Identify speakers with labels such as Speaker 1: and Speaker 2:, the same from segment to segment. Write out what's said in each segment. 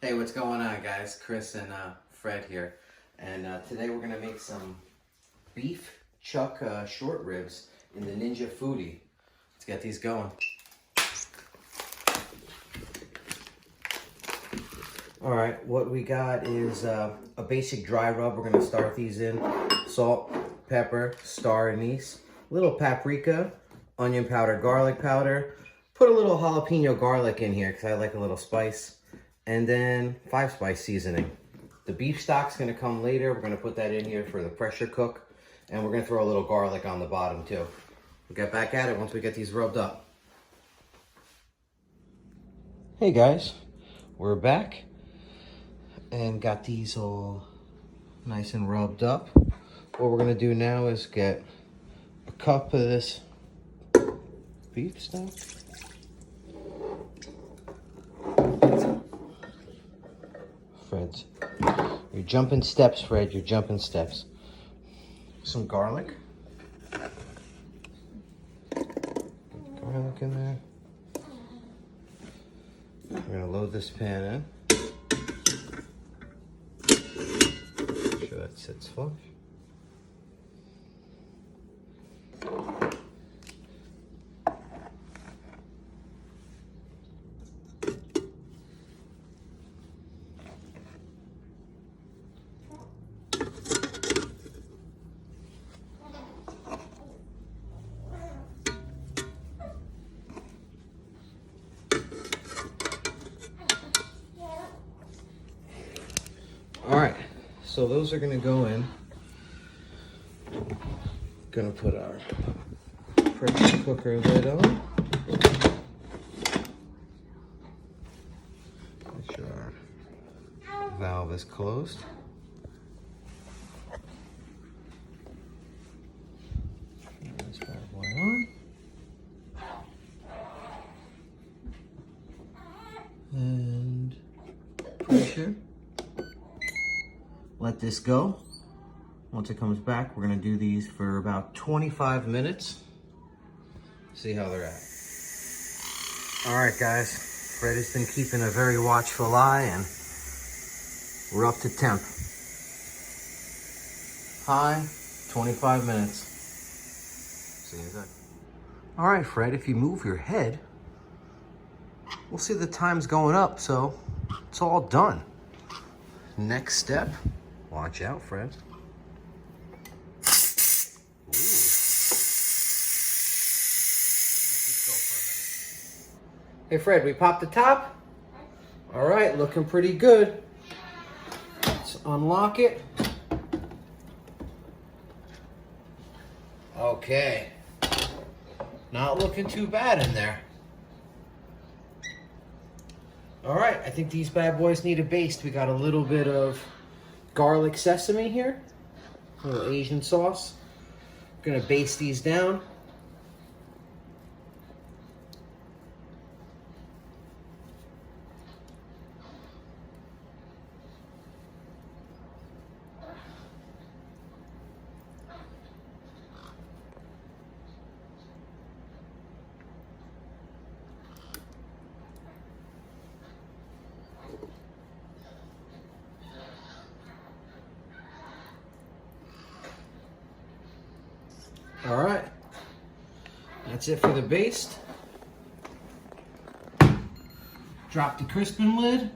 Speaker 1: Hey, what's going on, guys? Chris and Fred here, and today we're gonna make some beef chuck short ribs in the Ninja Foodie. Let's get these going. All right, what we got is a basic dry rub. We're gonna start these in: salt, pepper, star anise, little paprika, onion powder, garlic powder. Put a little jalapeno garlic in here because I like a little spice. And then 5-spice seasoning. The beef stock's gonna come later. We're gonna put that in here for the pressure cook. And we're gonna throw a little garlic on the bottom too. We'll get back at it once we get these rubbed up. Hey guys, we're back. And got these all nice and rubbed up. What we're gonna do now is get a cup of this beef stock. Fred's. You're jumping steps, Fred. You're jumping steps. Some garlic. Get garlic in there. We're gonna load this pan in. Make sure that sits flush. All right, so those are gonna go in. Gonna put our pressure cooker lid on. Make sure our valve is closed. Turn this bad boy on. And pressure. Let this go. Once it comes back, we're gonna do these for about 25 minutes. See how they're at. All right, guys. Fred has been keeping a very watchful eye, and we're up to temp. High, 25 minutes. See you in a sec. All right, Fred, if you move your head, we'll see the time's going up, so it's all done. Next step. Watch out, Fred. Ooh. Let this go for a minute. Hey, Fred, we popped the top? All right, looking pretty good. Let's unlock it. Okay. Not looking too bad in there. All right, I think these bad boys need a baste. We got a little bit of garlic sesame here, a little Asian sauce. I'm gonna baste these down. All right, that's it for the baste. Drop the crispin lid.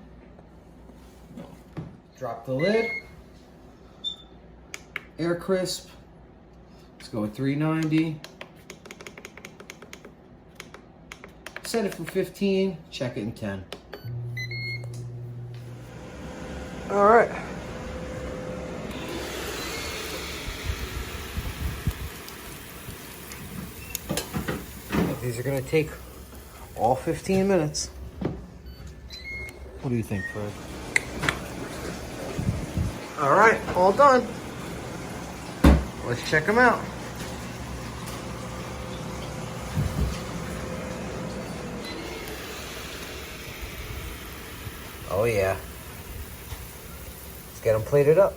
Speaker 1: Drop the lid. Air crisp. Let's go with 390. Set it for 15, check it in 10. All right. These are gonna take all 15 minutes. What do you think, Fred? All right, all done. Let's check them out. Oh yeah. Let's get them plated up.